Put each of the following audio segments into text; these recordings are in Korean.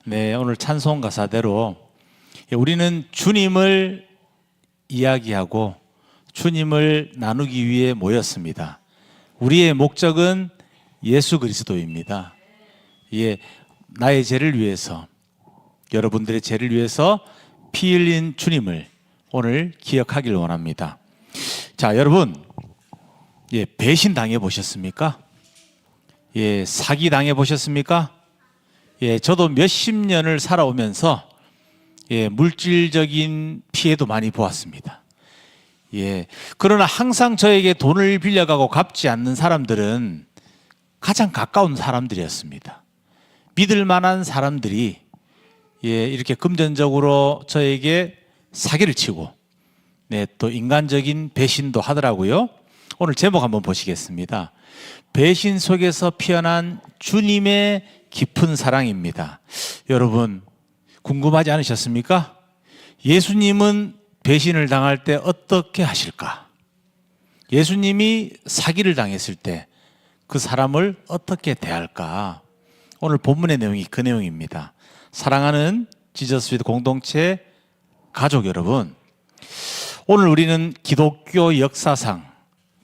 네, 오늘 찬송 가사대로 우리는 주님을 이야기하고 주님을 나누기 위해 모였습니다. 우리의 목적은 예수 그리스도입니다. 예, 나의 죄를 위해서, 여러분들의 죄를 위해서 피 흘린 주님을 오늘 기억하길 원합니다. 자, 여러분, 배신 당해 보셨습니까? 사기 당해 보셨습니까? 저도 몇십 년을 살아오면서 물질적인 피해도 많이 보았습니다. 그러나 항상 저에게 돈을 빌려가고 갚지 않는 사람들은 가장 가까운 사람들이었습니다. 믿을 만한 사람들이 이렇게 금전적으로 저에게 사기를 치고 또 인간적인 배신도 하더라고요. 오늘 제목 한번 보시겠습니다. 배신 속에서 피어난 주님의 깊은 사랑입니다. 여러분, 궁금하지 않으셨습니까? 예수님은 배신을 당할 때 어떻게 하실까? 예수님이 사기를 당했을 때 그 사람을 어떻게 대할까? 오늘 본문의 내용이 그 내용입니다. 사랑하는 지저스 위드 공동체 가족 여러분, 오늘 우리는 기독교 역사상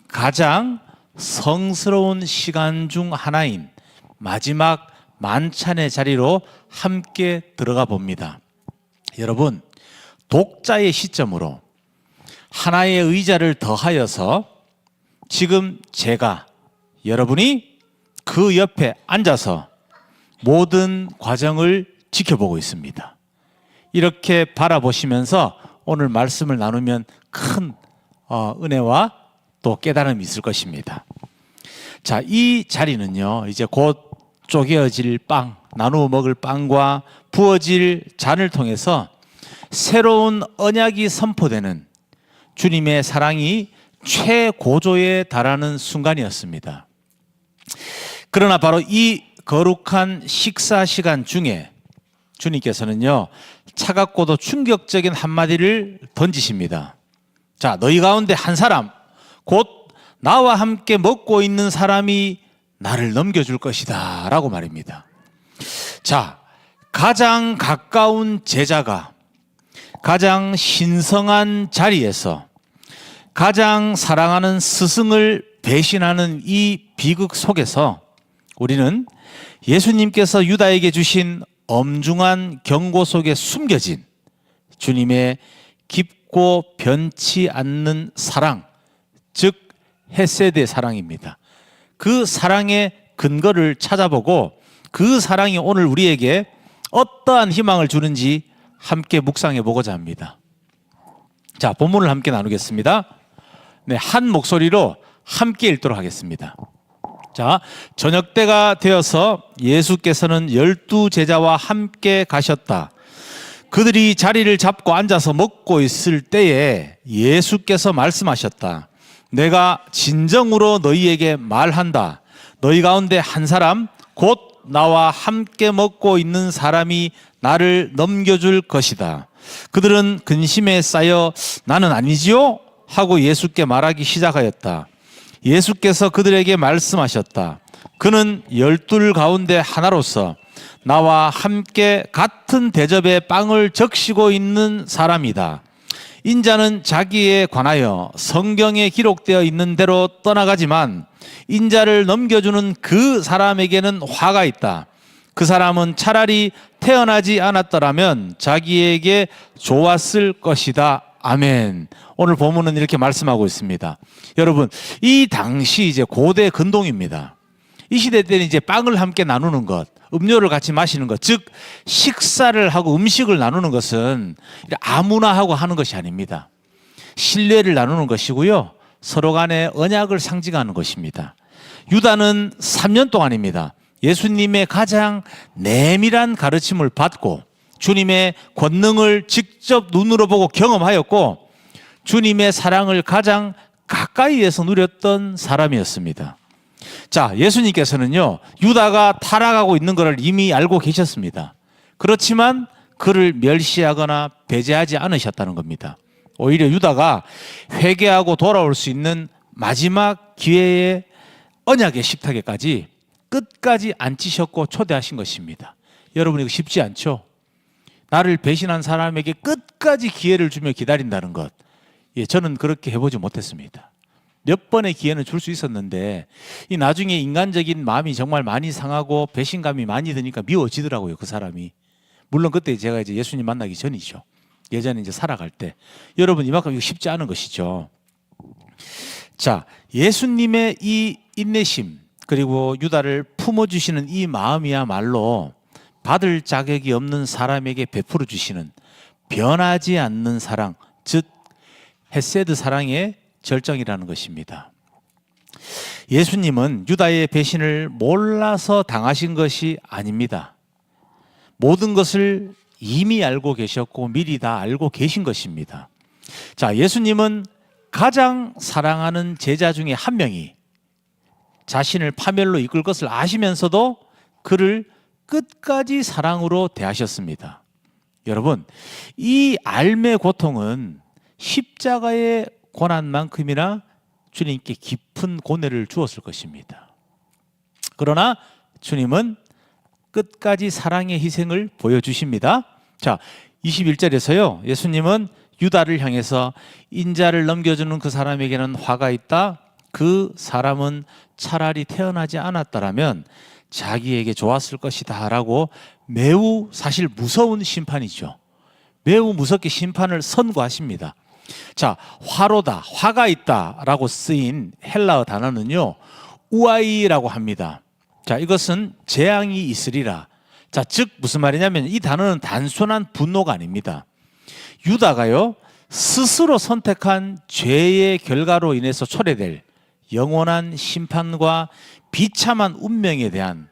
가장 성스러운 시간 중 하나인 마지막 만찬의 자리로 함께 들어가 봅니다. 여러분, 독자의 시점으로 하나의 의자를 더하여서 지금 제가, 여러분이 그 옆에 앉아서 모든 과정을 지켜보고 있습니다. 이렇게 바라보시면서 오늘 말씀을 나누면 큰 은혜와 또 깨달음이 있을 것입니다. 자, 이 자리는요, 이제 곧 쪼개어질 빵, 나누어 먹을 빵과 부어질 잔을 통해서 새로운 언약이 선포되는 주님의 사랑이 최고조에 달하는 순간이었습니다. 그러나 바로 이 거룩한 식사 시간 중에 주님께서는요, 차갑고도 충격적인 한마디를 던지십니다. 자, 너희 가운데 한 사람, 곧 나와 함께 먹고 있는 사람이 나를 넘겨줄 것이다 라고 말입니다. 자, 가장 가까운 제자가 가장 신성한 자리에서 가장 사랑하는 스승을 배신하는 이 비극 속에서 우리는 예수님께서 유다에게 주신 엄중한 경고 속에 숨겨진 주님의 깊고 변치 않는 사랑, 즉 헤세드 사랑입니다. 그 사랑의 근거를 찾아보고 그 사랑이 오늘 우리에게 어떠한 희망을 주는지 함께 묵상해 보고자 합니다. 자, 본문을 함께 나누겠습니다. 한 목소리로 함께 읽도록 하겠습니다. 자, 저녁 때가 되어서 예수께서는 12 제자와 함께 가셨다. 그들이 자리를 잡고 앉아서 먹고 있을 때에 예수께서 말씀하셨다. 내가 진정으로 너희에게 말한다. 너희 가운데 한 사람, 곧 나와 함께 먹고 있는 사람이 나를 넘겨줄 것이다. 그들은 근심에 쌓여 나는 아니지요? 하고 예수께 말하기 시작하였다. 예수께서 그들에게 말씀하셨다. 그는 12 가운데 하나로서 나와 함께 같은 대접에 빵을 적시고 있는 사람이다. 인자는 자기에 관하여 성경에 기록되어 있는 대로 떠나가지만 인자를 넘겨주는 그 사람에게는 화가 있다. 그 사람은 차라리 태어나지 않았더라면 자기에게 좋았을 것이다. 아멘. 오늘 본문은 이렇게 말씀하고 있습니다. 여러분, 이 당시 이제 고대 근동입니다. 이 시대 때는 이제 빵을 함께 나누는 것, 음료를 같이 마시는 것, 즉 식사를 하고 음식을 나누는 것은 아무나 하고 하는 것이 아닙니다. 신뢰를 나누는 것이고요, 서로 간의 언약을 상징하는 것입니다. 유다는 3년 동안입니다. 예수님의 가장 내밀한 가르침을 받고 주님의 권능을 직접 눈으로 보고 경험하였고 주님의 사랑을 가장 가까이에서 누렸던 사람이었습니다. 자, 예수님께서는요, 유다가 타락하고 있는 것을 이미 알고 계셨습니다. 그렇지만 그를 멸시하거나 배제하지 않으셨다는 겁니다. 오히려 유다가 회개하고 돌아올 수 있는 마지막 기회의 언약의 식탁에까지 끝까지 앉히셨고 초대하신 것입니다. 여러분 이거 쉽지 않죠? 나를 배신한 사람에게 끝까지 기회를 주며 기다린다는 것. 예, 저는 그렇게 해보지 못했습니다. 몇 번의 기회는 줄 수 있었는데 이 나중에 인간적인 마음이 정말 많이 상하고 배신감이 많이 드니까 미워지더라고요, 그 사람이. 물론 그때 제가 이제 예수님 만나기 전이죠. 예전에 이제 살아갈 때. 여러분 이만큼 이거 쉽지 않은 것이죠. 자, 예수님의 이 인내심 그리고 유다를 품어주시는 이 마음이야말로 받을 자격이 없는 사람에게 베풀어 주시는 변하지 않는 사랑, 즉 헤세드 사랑의 절정이라는 것입니다. 예수님은 유다의 배신을 몰라서 당하신 것이 아닙니다. 모든 것을 이미 알고 계셨고 미리 다 알고 계신 것입니다. 자, 예수님은 가장 사랑하는 제자 중에 한 명이 자신을 파멸로 이끌 것을 아시면서도 그를 끝까지 사랑으로 대하셨습니다. 여러분, 이 알매 고통은 십자가의 고난만큼이나 주님께 깊은 고뇌를 주었을 것입니다. 그러나 주님은 끝까지 사랑의 희생을 보여주십니다. 자, 21절에서요. 예수님은 유다를 향해서 인자를 넘겨주는 그 사람에게는 화가 있다. 그 사람은 차라리 태어나지 않았다라면 자기에게 좋았을 것이다 라고 매우 사실 무서운 심판이죠. 매우 무섭게 심판을 선고하십니다. 자, 화로다, 화가 있다 라고 쓰인 헬라어 단어는요, 우아이라고 합니다. 자, 이것은 재앙이 있으리라. 자, 즉 무슨 말이냐면 이 단어는 단순한 분노가 아닙니다. 유다가요, 스스로 선택한 죄의 결과로 인해서 초래될 영원한 심판과 비참한 운명에 대한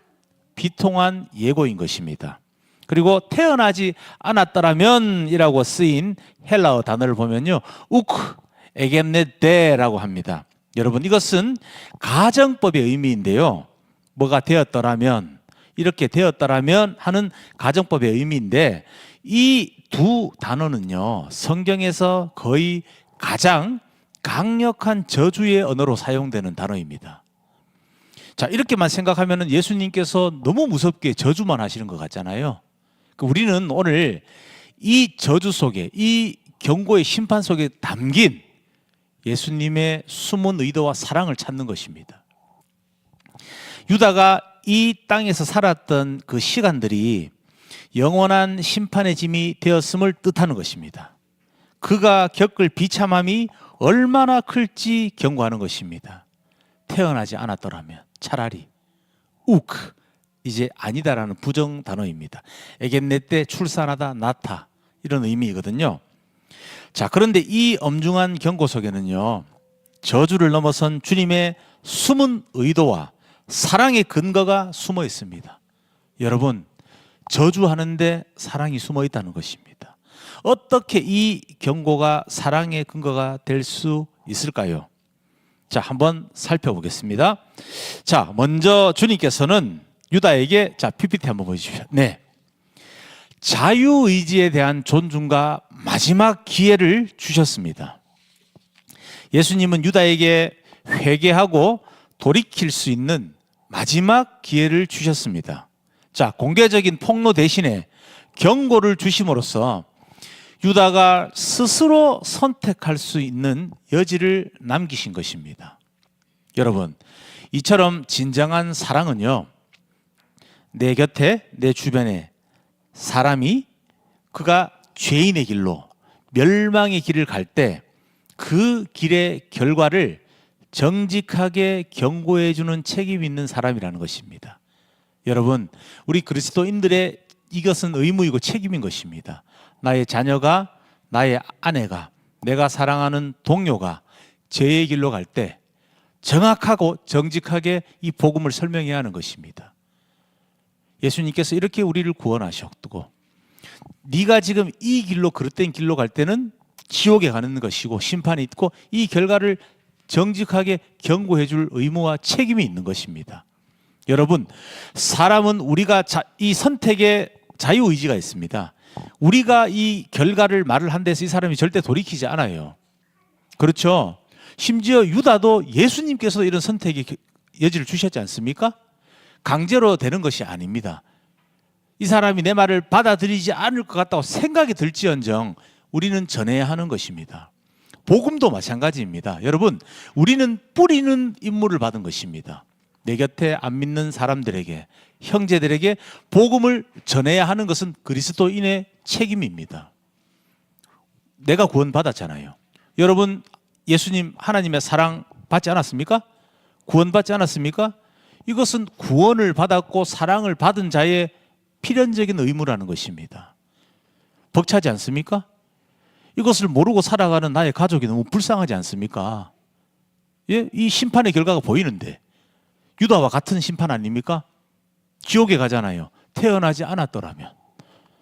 비통한 예고인 것입니다. 그리고 태어나지 않았더라면 이라고 쓰인 헬라어 단어를 보면요, 우크 에겜네데라고 합니다. 여러분, 이것은 가정법의 의미인데요, 뭐가 되었더라면, 이렇게 되었더라면 하는 가정법의 의미인데 이 두 단어는요, 성경에서 거의 가장 강력한 저주의 언어로 사용되는 단어입니다. 자, 이렇게만 생각하면 예수님께서 너무 무섭게 저주만 하시는 것 같잖아요. 우리는 오늘 이 저주 속에, 이 경고의 심판 속에 담긴 예수님의 숨은 의도와 사랑을 찾는 것입니다. 유다가 이 땅에서 살았던 그 시간들이 영원한 심판의 짐이 되었음을 뜻하는 것입니다. 그가 겪을 비참함이 얼마나 클지 경고하는 것입니다. 태어나지 않았더라면 차라리 우크, 이제 아니다라는 부정 단어입니다. 에겐네때 출산하다 낳다, 이런 의미거든요. 자, 그런데 이 엄중한 경고 속에는요, 저주를 넘어선 주님의 숨은 의도와 사랑의 근거가 숨어 있습니다. 여러분, 저주하는데 사랑이 숨어 있다는 것입니다. 어떻게 이 경고가 사랑의 근거가 될 수 있을까요? 자, 한번 살펴보겠습니다. 자, 먼저 주님께서는 유다에게, 자, PPT 한번 보여주십시오. 네. 자유의지에 대한 존중과 마지막 기회를 주셨습니다. 예수님은 유다에게 회개하고 돌이킬 수 있는 마지막 기회를 주셨습니다. 자, 공개적인 폭로 대신에 경고를 주심으로써 유다가 스스로 선택할 수 있는 여지를 남기신 것입니다. 여러분, 이처럼 진정한 사랑은요, 내 곁에, 내 주변에 사람이 그가 죄인의 길로, 멸망의 길을 갈 때 그 길의 결과를 정직하게 경고해 주는 책임이 있는 사람이라는 것입니다. 여러분, 우리 그리스도인들의 이것은 의무이고 책임인 것입니다. 나의 자녀가, 나의 아내가, 내가 사랑하는 동료가 죄의 길로 갈 때 정확하고 정직하게 이 복음을 설명해야 하는 것입니다. 예수님께서 이렇게 우리를 구원하셨고, 네가 지금 이 길로, 그릇된 길로 갈 때는 지옥에 가는 것이고 심판이 있고, 이 결과를 정직하게 경고해 줄 의무와 책임이 있는 것입니다. 여러분, 사람은 우리가 이 선택에 자유의지가 있습니다. 우리가 이 결과를 말을 한 데서 이 사람이 절대 돌이키지 않아요. 그렇죠? 심지어 유다도 예수님께서 이런 선택의 여지를 주셨지 않습니까? 강제로 되는 것이 아닙니다. 이 사람이 내 말을 받아들이지 않을 것 같다고 생각이 들지언정 우리는 전해야 하는 것입니다. 복음도 마찬가지입니다. 여러분, 우리는 뿌리는 임무를 받은 것입니다. 내 곁에 안 믿는 사람들에게, 형제들에게 복음을 전해야 하는 것은 그리스도인의 책임입니다. 내가 구원받았잖아요. 여러분, 예수님 하나님의 사랑 받지 않았습니까? 구원받지 않았습니까? 이것은 구원을 받았고 사랑을 받은 자의 필연적인 의무라는 것입니다. 벅차지 않습니까? 이것을 모르고 살아가는 나의 가족이 너무 불쌍하지 않습니까? 예? 이 심판의 결과가 보이는데 유다와 같은 심판 아닙니까? 지옥에 가잖아요. 태어나지 않았더라면.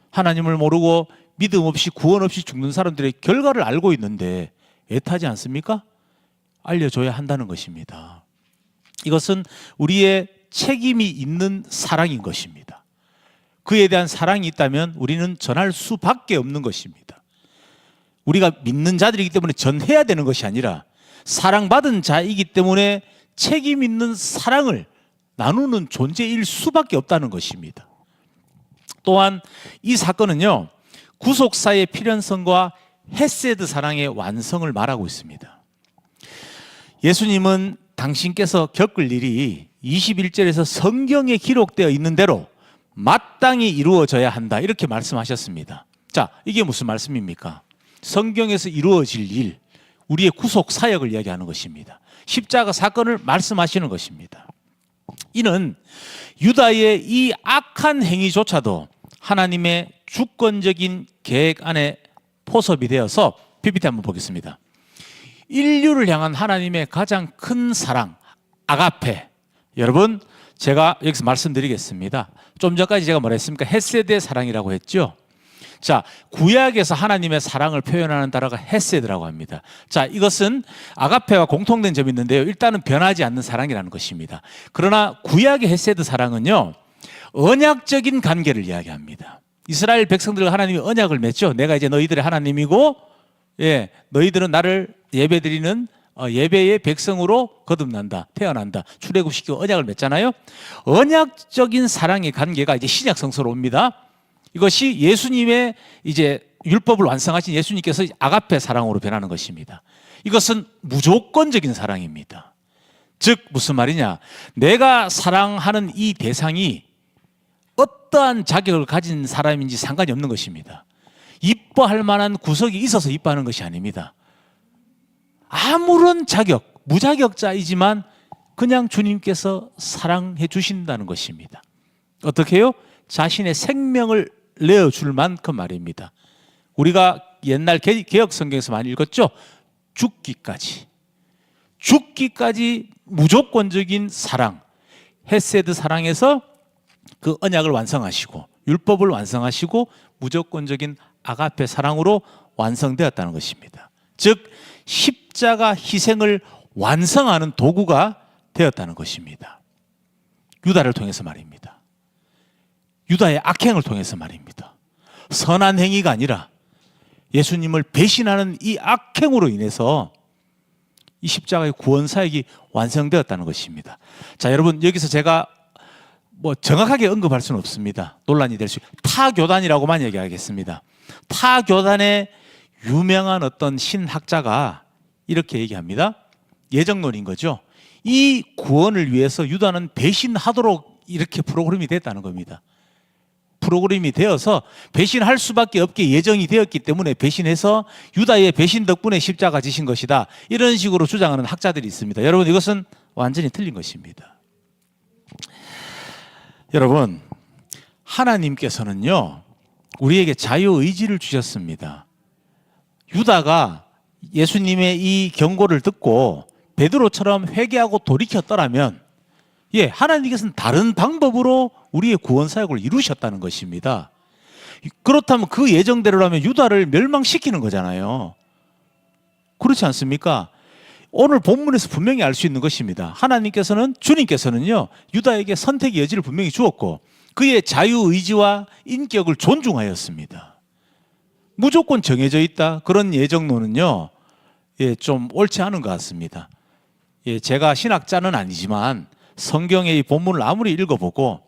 하나님을 모르고 믿음 없이 구원 없이 죽는 사람들의 결과를 알고 있는데 애타지 않습니까? 알려줘야 한다는 것입니다. 이것은 우리의 책임이 있는 사랑인 것입니다. 그에 대한 사랑이 있다면 우리는 전할 수밖에 없는 것입니다. 우리가 믿는 자들이기 때문에 전해야 되는 것이 아니라 사랑받은 자이기 때문에 책임 있는 사랑을 나누는 존재일 수밖에 없다는 것입니다. 또한 이 사건은요, 구속사의 필연성과 헤세드 사랑의 완성을 말하고 있습니다. 예수님은 당신께서 겪을 일이 21절에서 성경에 기록되어 있는 대로 마땅히 이루어져야 한다, 이렇게 말씀하셨습니다. 자, 이게 무슨 말씀입니까? 성경에서 이루어질 일, 우리의 구속 사역을 이야기하는 것입니다. 십자가 사건을 말씀하시는 것입니다. 이는 유다의 이 악한 행위조차도 하나님의 주권적인 계획 안에 포섭이 되어서, PPT 한번 보겠습니다. 인류를 향한 하나님의 가장 큰 사랑, 아가페. 여러분, 제가 여기서 말씀드리겠습니다. 좀 전까지 제가 뭐라 했습니까? 헤세드의 사랑이라고 했죠. 자, 구약에서 하나님의 사랑을 표현하는 단어가 헤세드라고 합니다. 자, 이것은 아가페와 공통된 점이 있는데요. 일단은 변하지 않는 사랑이라는 것입니다. 그러나 구약의 헤세드 사랑은요, 언약적인 관계를 이야기합니다. 이스라엘 백성들과 하나님이 언약을 맺죠. 내가 이제 너희들의 하나님이고, 예, 너희들은 나를 예배드리는 예배의 백성으로 거듭난다, 태어난다, 출애굽시키고 언약을 맺잖아요. 언약적인 사랑의 관계가 이제 신약 성서로 옵니다. 이것이 예수님의 이제 율법을 완성하신 예수님께서 아가페 사랑으로 변하는 것입니다. 이것은 무조건적인 사랑입니다. 즉 무슨 말이냐? 내가 사랑하는 이 대상이 어떠한 자격을 가진 사람인지 상관이 없는 것입니다. 이뻐할 만한 구석이 있어서 이뻐하는 것이 아닙니다. 아무런 자격, 무자격자이지만 그냥 주님께서 사랑해 주신다는 것입니다. 어떻게 해요? 자신의 생명을 내어줄 만큼 말입니다. 우리가 옛날 개역 성경에서 많이 읽었죠? 죽기까지 무조건적인 사랑, 헤세드 사랑에서 그 언약을 완성하시고 율법을 완성하시고 무조건적인 아가페 사랑으로 완성되었다는 것입니다. 즉 십자가 희생을 완성하는 도구가 되었다는 것입니다. 유다를 통해서 말입니다. 유다의 악행을 통해서 말입니다. 선한 행위가 아니라 예수님을 배신하는 이 악행으로 인해서 이 십자가의 구원 사역이 완성되었다는 것입니다. 자, 여러분, 여기서 제가 뭐 정확하게 언급할 수는 없습니다. 논란이 될 수 있고 타교단이라고만 얘기하겠습니다. 타교단의 유명한 어떤 신학자가 이렇게 얘기합니다. 예정론인 거죠. 이 구원을 위해서 유다는 배신하도록 이렇게 프로그램이 됐다는 겁니다. 프로그램이 되어서 배신할 수밖에 없게 예정이 되었기 때문에 배신해서 유다의 배신 덕분에 십자가 지신 것이다, 이런 식으로 주장하는 학자들이 있습니다. 여러분, 이것은 완전히 틀린 것입니다. 여러분, 하나님께서는요 우리에게 자유의지를 주셨습니다. 유다가 예수님의 이 경고를 듣고 베드로처럼 회개하고 돌이켰더라면, 예, 하나님께서는 다른 방법으로 우리의 구원 사역을 이루셨다는 것입니다. 그렇다면 그 예정대로라면 유다를 멸망시키는 거잖아요. 그렇지 않습니까? 오늘 본문에서 분명히 알 수 있는 것입니다. 주님께서는요 유다에게 선택의 여지를 분명히 주었고 그의 자유의지와 인격을 존중하였습니다. 무조건 정해져 있다, 그런 예정론은요, 예, 좀 옳지 않은 것 같습니다. 예, 제가 신학자는 아니지만 성경의 이 본문을 아무리 읽어보고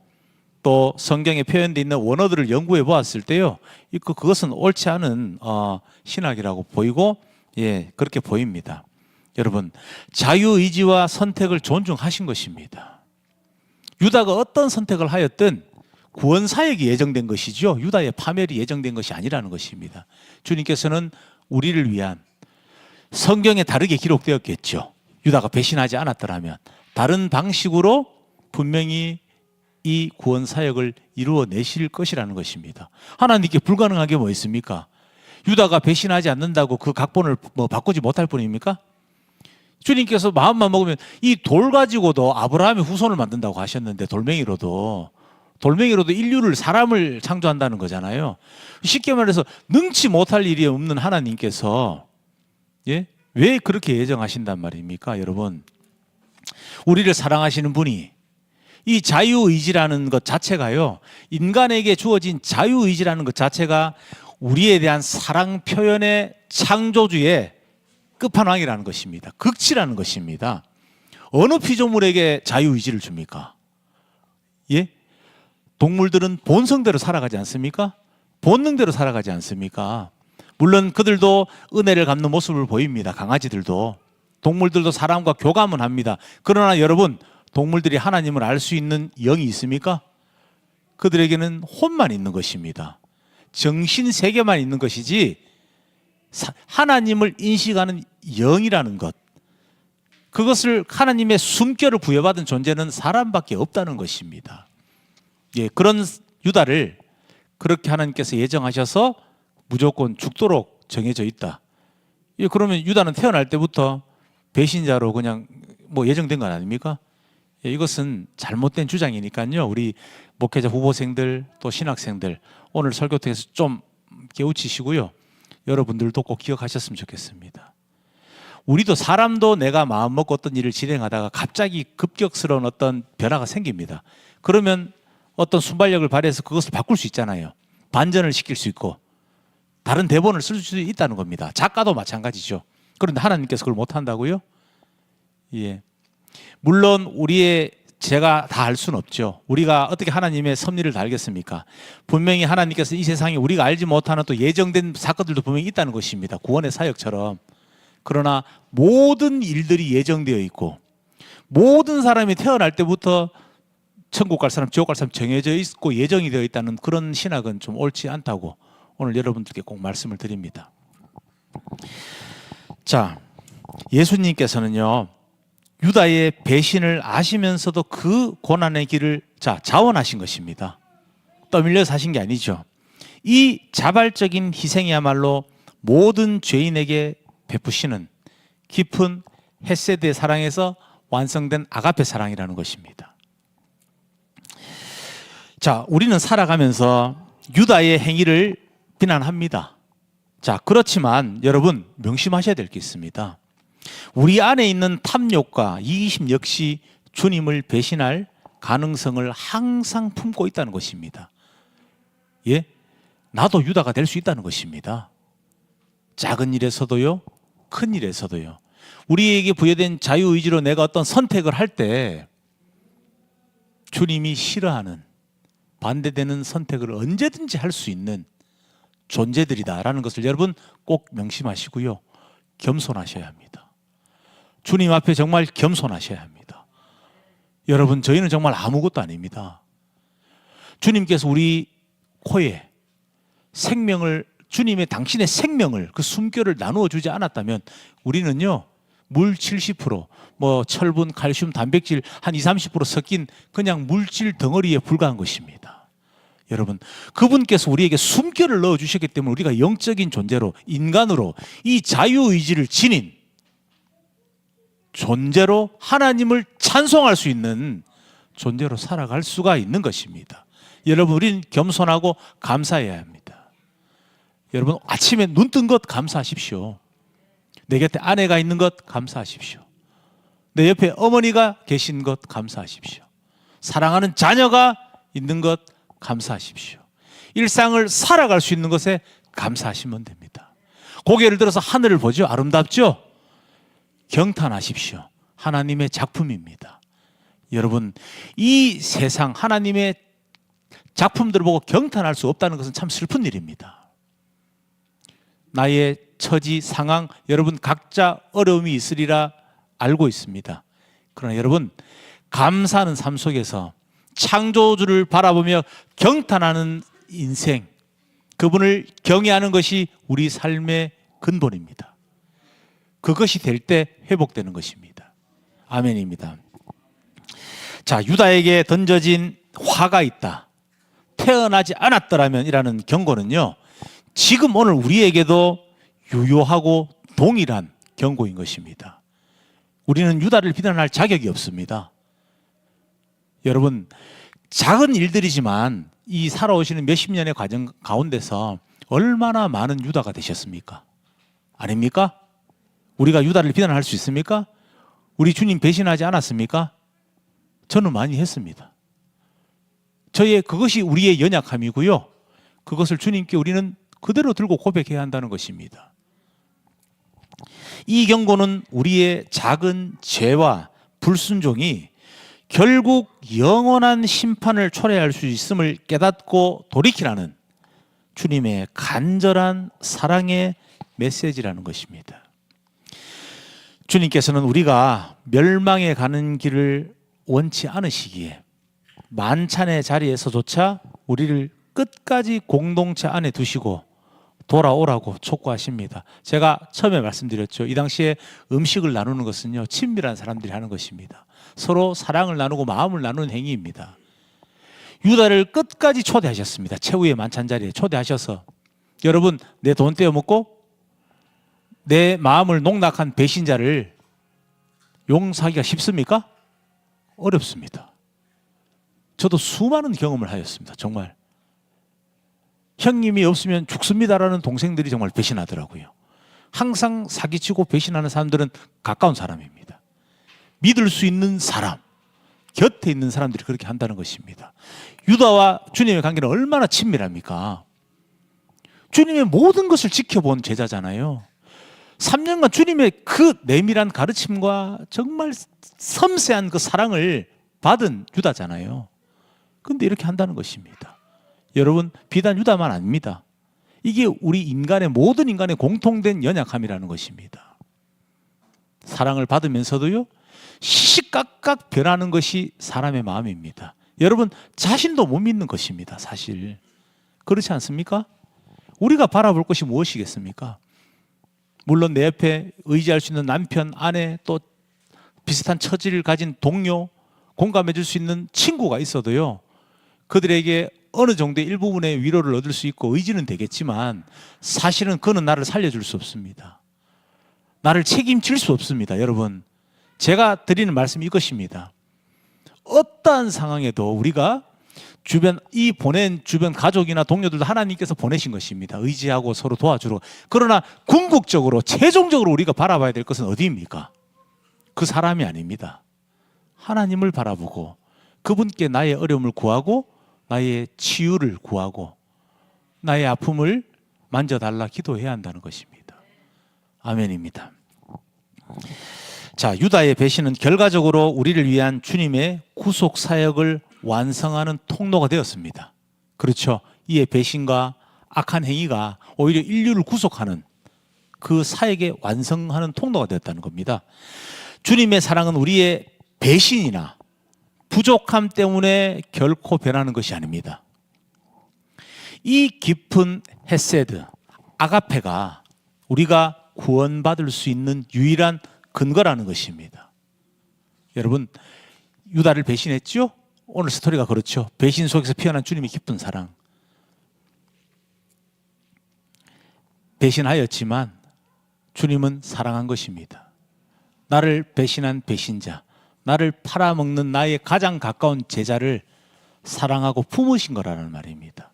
또 성경에 표현되어 있는 원어들을 연구해 보았을 때요, 그것은 옳지 않은 신학이라고 보이고, 그렇게 보입니다. 여러분, 자유의지와 선택을 존중하신 것입니다. 유다가 어떤 선택을 하였든 구원 사역이 예정된 것이죠. 유다의 파멸이 예정된 것이 아니라는 것입니다. 주님께서는 우리를 위한, 성경에 다르게 기록되었겠죠. 유다가 배신하지 않았더라면 다른 방식으로 분명히 이 구원 사역을 이루어내실 것이라는 것입니다. 하나님께 불가능한 게 뭐 있습니까? 유다가 배신하지 않는다고 그 각본을 바꾸지 못할 뿐입니까? 주님께서 마음만 먹으면 이 돌 가지고도 아브라함의 후손을 만든다고 하셨는데, 돌멩이로도 인류를, 사람을 창조한다는 거잖아요. 쉽게 말해서 능치 못할 일이 없는 하나님께서 왜 그렇게 예정하신단 말입니까? 여러분, 우리를 사랑하시는 분이 이 자유의지라는 것 자체가요, 인간에게 주어진 자유의지라는 것 자체가 우리에 대한 사랑 표현의 창조주의 끝판왕이라는 것입니다. 극치라는 것입니다. 어느 피조물에게 자유의지를 줍니까? 동물들은 본성대로 살아가지 않습니까? 본능대로 살아가지 않습니까? 물론 그들도 은혜를 갚는 모습을 보입니다. 강아지들도. 동물들도 사람과 교감은 합니다. 그러나 여러분, 동물들이 하나님을 알 수 있는 영이 있습니까? 그들에게는 혼만 있는 것입니다. 정신 세계만 있는 것이지 하나님을 인식하는 영이라는 것, 그것을 하나님의 숨결을 부여받은 존재는 사람밖에 없다는 것입니다. 그런 유다를 그렇게 하나님께서 예정하셔서 무조건 죽도록 정해져 있다. 그러면 유다는 태어날 때부터 배신자로 그냥 예정된 건 아닙니까? 이것은 잘못된 주장이니까요. 우리 목회자 후보생들 또 신학생들 오늘 설교 통해서 좀 깨우치시고요. 여러분들도 꼭 기억하셨으면 좋겠습니다. 우리도 사람도 내가 마음 먹고 어떤 일을 진행하다가 갑자기 급격스러운 어떤 변화가 생깁니다. 그러면 어떤 순발력을 발휘해서 그것을 바꿀 수 있잖아요. 반전을 시킬 수 있고 다른 대본을 쓸 수 있다는 겁니다. 작가도 마찬가지죠. 그런데 하나님께서 그걸 못한다고요? 물론 제가 다 알 수는 없죠. 우리가 어떻게 하나님의 섭리를 다 알겠습니까? 분명히 하나님께서 이 세상에 우리가 알지 못하는 또 예정된 사건들도 분명히 있다는 것입니다. 구원의 사역처럼. 그러나 모든 일들이 예정되어 있고 모든 사람이 태어날 때부터 천국 갈 사람, 지옥 갈 사람 정해져 있고 예정이 되어 있다는 그런 신학은 좀 옳지 않다고 오늘 여러분들께 꼭 말씀을 드립니다. 자, 예수님께서는요, 유다의 배신을 아시면서도 그 고난의 길을 자원하신 것입니다. 떠밀려 사신 게 아니죠. 이 자발적인 희생이야말로 모든 죄인에게 베푸시는 깊은 헤세드의 사랑에서 완성된 아가페 사랑이라는 것입니다. 자, 우리는 살아가면서 유다의 행위를 비난합니다. 자, 그렇지만 여러분 명심하셔야 될 게 있습니다. 우리 안에 있는 탐욕과 이기심 역시 주님을 배신할 가능성을 항상 품고 있다는 것입니다. 나도 유다가 될 수 있다는 것입니다. 작은 일에서도요, 큰 일에서도요. 우리에게 부여된 자유의지로 내가 어떤 선택을 할 때 주님이 싫어하는, 반대되는 선택을 언제든지 할 수 있는 존재들이다라는 것을 여러분 꼭 명심하시고요. 겸손하셔야 합니다. 주님 앞에 정말 겸손하셔야 합니다. 여러분, 저희는 정말 아무것도 아닙니다. 주님께서 우리 코에 생명을, 당신의 생명을, 그 숨결을 나누어 주지 않았다면 우리는요, 물 70%, 철분, 칼슘, 단백질 한 20-30% 섞인 그냥 물질 덩어리에 불과한 것입니다. 여러분, 그분께서 우리에게 숨결을 넣어주셨기 때문에 우리가 영적인 존재로, 인간으로 이 자유의지를 지닌 존재로 하나님을 찬송할 수 있는 존재로 살아갈 수가 있는 것입니다. 여러분, 우리는 겸손하고 감사해야 합니다. 여러분, 아침에 눈 뜬 것 감사하십시오. 내 곁에 아내가 있는 것 감사하십시오. 내 옆에 어머니가 계신 것 감사하십시오. 사랑하는 자녀가 있는 것 감사하십시오. 일상을 살아갈 수 있는 것에 감사하시면 됩니다. 고개를 들어서 하늘을 보죠. 아름답죠? 경탄하십시오. 하나님의 작품입니다. 여러분, 이 세상 하나님의 작품들을 보고 경탄할 수 없다는 것은 참 슬픈 일입니다. 나의 처지, 상황, 여러분 각자 어려움이 있으리라 알고 있습니다. 그러나 여러분, 감사하는 삶 속에서 창조주를 바라보며 경탄하는 인생, 그분을 경외하는 것이 우리 삶의 근본입니다. 그것이 될 때 회복되는 것입니다. 아멘입니다. 자, 유다에게 던져진 화가 있다. 태어나지 않았더라면 이라는 경고는요, 지금 오늘 우리에게도 유효하고 동일한 경고인 것입니다. 우리는 유다를 비난할 자격이 없습니다. 여러분, 작은 일들이지만 이 살아오시는 몇십 년의 과정 가운데서 얼마나 많은 유다가 되셨습니까? 아닙니까? 우리가 유다를 비난할 수 있습니까? 우리 주님 배신하지 않았습니까? 저는 많이 했습니다. 그것이 우리의 연약함이고요. 그것을 주님께 우리는 그대로 들고 고백해야 한다는 것입니다. 이 경고는 우리의 작은 죄와 불순종이 결국 영원한 심판을 초래할 수 있음을 깨닫고 돌이키라는 주님의 간절한 사랑의 메시지라는 것입니다. 주님께서는 우리가 멸망에 가는 길을 원치 않으시기에 만찬의 자리에서조차 우리를 끝까지 공동체 안에 두시고 돌아오라고 촉구하십니다. 제가 처음에 말씀드렸죠. 이 당시에 음식을 나누는 것은요, 친밀한 사람들이 하는 것입니다. 서로 사랑을 나누고 마음을 나누는 행위입니다. 유다를 끝까지 초대하셨습니다. 최후의 만찬 자리에 초대하셔서, 여러분, 내 돈 떼어먹고 내 마음을 농락한 배신자를 용서하기가 쉽습니까? 어렵습니다. 저도 수많은 경험을 하였습니다. 정말 형님이 없으면 죽습니다라는 동생들이 정말 배신하더라고요. 항상 사기치고 배신하는 사람들은 가까운 사람입니다. 믿을 수 있는 사람, 곁에 있는 사람들이 그렇게 한다는 것입니다. 유다와 주님의 관계는 얼마나 친밀합니까? 주님의 모든 것을 지켜본 제자잖아요. 3년간 주님의 그 내밀한 가르침과 정말 섬세한 그 사랑을 받은 유다잖아요. 그런데 이렇게 한다는 것입니다. 여러분, 비단 유다만 아닙니다. 이게 우리 인간의, 모든 인간의 공통된 연약함이라는 것입니다. 사랑을 받으면서도요, 시시각각 변하는 것이 사람의 마음입니다. 여러분, 자신도 못 믿는 것입니다. 사실 그렇지 않습니까? 우리가 바라볼 것이 무엇이겠습니까? 물론 내 옆에 의지할 수 있는 남편, 아내, 또 비슷한 처지를 가진 동료, 공감해 줄 수 있는 친구가 있어도요, 그들에게 어느 정도의 일부분의 위로를 얻을 수 있고 의지는 되겠지만 사실은 그는 나를 살려줄 수 없습니다. 나를 책임질 수 없습니다. 여러분, 제가 드리는 말씀이 이것입니다. 어떠한 상황에도 우리가 보낸 주변 가족이나 동료들도 하나님께서 보내신 것입니다. 의지하고 서로 도와주러. 그러나 궁극적으로, 최종적으로 우리가 바라봐야 될 것은 어디입니까? 그 사람이 아닙니다. 하나님을 바라보고 그분께 나의 어려움을 구하고 나의 치유를 구하고 나의 아픔을 만져달라 기도해야 한다는 것입니다. 아멘입니다. 자, 유다의 배신은 결과적으로 우리를 위한 주님의 구속 사역을 완성하는 통로가 되었습니다. 그렇죠. 이의 배신과 악한 행위가 오히려 인류를 구속하는 그 사역의 완성하는 통로가 되었다는 겁니다. 주님의 사랑은 우리의 배신이나 부족함 때문에 결코 변하는 것이 아닙니다. 이 깊은 헤세드, 아가페가 우리가 구원받을 수 있는 유일한 근거라는 것입니다. 여러분, 유다를 배신했죠? 오늘 스토리가 그렇죠. 배신 속에서 피어난 주님의 깊은 사랑. 배신하였지만 주님은 사랑한 것입니다. 나를 배신한 배신자, 나를 팔아먹는 나의 가장 가까운 제자를 사랑하고 품으신 거라는 말입니다.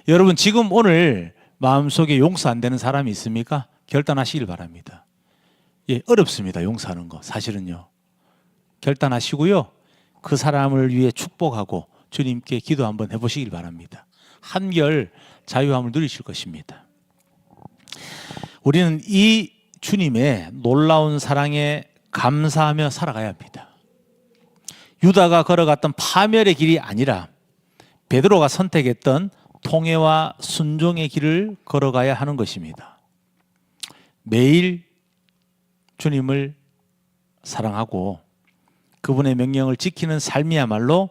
여러분, 지금 오늘 마음속에 용서 안 되는 사람이 있습니까? 결단하시길 바랍니다. 예, 어렵습니다. 용서하는 거. 사실은요. 결단하시고요. 그 사람을 위해 축복하고 주님께 기도 한번 해보시길 바랍니다. 한결 자유함을 누리실 것입니다. 우리는 이 주님의 놀라운 사랑에 감사하며 살아가야 합니다. 유다가 걸어갔던 파멸의 길이 아니라 베드로가 선택했던 통회와 순종의 길을 걸어가야 하는 것입니다. 매일 주님을 사랑하고 그분의 명령을 지키는 삶이야말로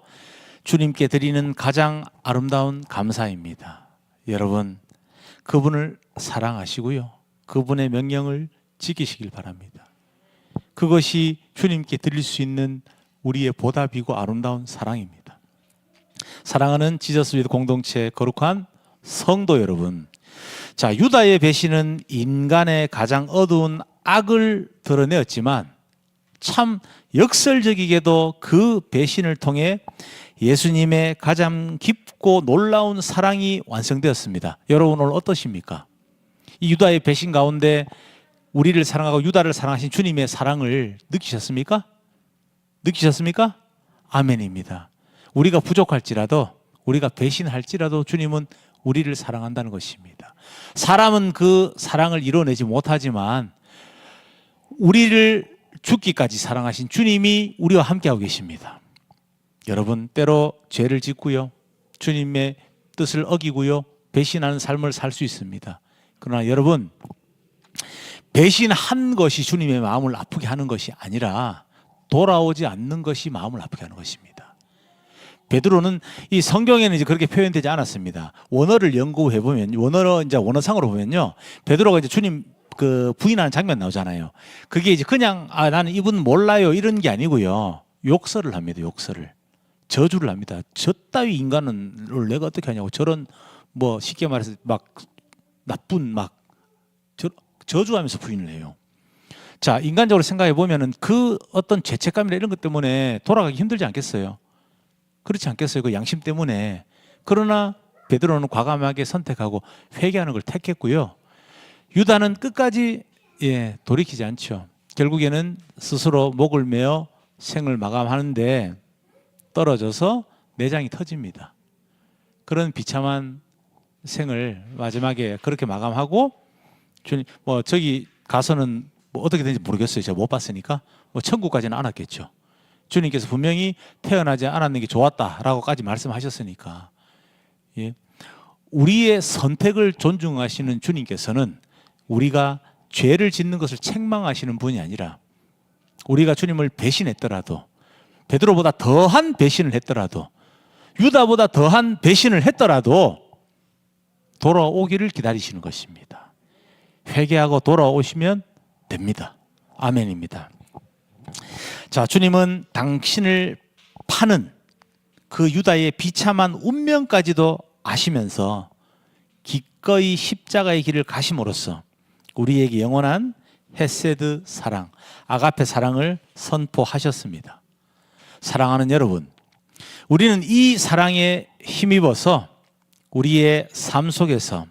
주님께 드리는 가장 아름다운 감사입니다. 여러분, 그분을 사랑하시고요. 그분의 명령을 지키시길 바랍니다. 그것이 주님께 드릴 수 있는 우리의 보답이고 아름다운 사랑입니다. 사랑하는 지저스 위드 공동체 거룩한 성도 여러분, 자, 유다의 배신은 인간의 가장 어두운 악을 드러내었지만 참 역설적이게도 그 배신을 통해 예수님의 가장 깊고 놀라운 사랑이 완성되었습니다. 여러분 오늘 어떠십니까? 이 유다의 배신 가운데 우리를 사랑하고 유다를 사랑하신 주님의 사랑을 느끼셨습니까? 느끼셨습니까? 아멘입니다. 우리가 부족할지라도, 우리가 배신할지라도 주님은 우리를 사랑한다는 것입니다. 사람은 그 사랑을 이뤄내지 못하지만 우리를 죽기까지 사랑하신 주님이 우리와 함께하고 계십니다. 여러분, 때로 죄를 짓고요, 주님의 뜻을 어기고요, 배신하는 삶을 살 수 있습니다. 그러나 여러분, 배신한 것이 주님의 마음을 아프게 하는 것이 아니라 돌아오지 않는 것이 마음을 아프게 하는 것입니다. 베드로는 이 성경에는 이제 그렇게 표현되지 않았습니다. 원어를 연구해 보면, 원어상으로 보면요, 베드로가 이제 주님 그 부인하는 장면 나오잖아요. 그게 이제 그냥 나는 이분 몰라요 이런 게 아니고요, 욕설을 합니다. 욕설을, 저주를 합니다. 저 따위 인간을 내가 어떻게 하냐고, 저런 뭐 쉽게 말해서 막 나쁜 막 저주하면서 부인을 해요. 자, 인간적으로 생각해 보면은 그 어떤 죄책감이나 이런 것 때문에 돌아가기 힘들지 않겠어요? 그렇지 않겠어요? 그 양심 때문에. 그러나 베드로는 과감하게 선택하고 회개하는 걸 택했고요. 유다는 끝까지 돌이키지 않죠. 결국에는 스스로 목을 메어 생을 마감하는데 떨어져서 내장이 터집니다. 그런 비참한 생을 마지막에 그렇게 마감하고, 주님 뭐 저기 가서는 뭐 어떻게 되는지 모르겠어요. 제가 못 봤으니까 뭐 천국까지는 안 왔겠죠. 주님께서 분명히 태어나지 않았는 게 좋았다라고까지 말씀하셨으니까. 예. 우리의 선택을 존중하시는 주님께서는 우리가 죄를 짓는 것을 책망하시는 분이 아니라, 우리가 주님을 배신했더라도, 베드로보다 더한 배신을 했더라도, 유다보다 더한 배신을 했더라도 돌아오기를 기다리시는 것입니다. 회개하고 돌아오시면 됩니다. 아멘입니다. 자, 주님은 당신을 파는 그 유다의 비참한 운명까지도 아시면서 기꺼이 십자가의 길을 가심으로써 우리에게 영원한 헤세드 사랑, 아가페 사랑을 선포하셨습니다. 사랑하는 여러분, 우리는 이 사랑에 힘입어서 우리의 삶 속에서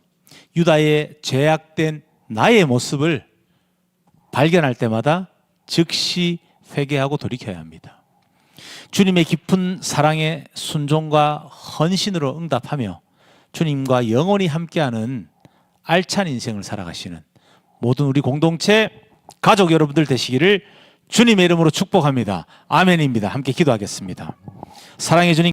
유다의 죄악된 나의 모습을 발견할 때마다 즉시 회개하고 돌이켜야 합니다. 주님의 깊은 사랑에 순종과 헌신으로 응답하며 주님과 영원히 함께하는 알찬 인생을 살아가시는 모든 우리 공동체 가족 여러분들 되시기를 주님의 이름으로 축복합니다. 아멘입니다. 함께 기도하겠습니다. 사랑해 주님.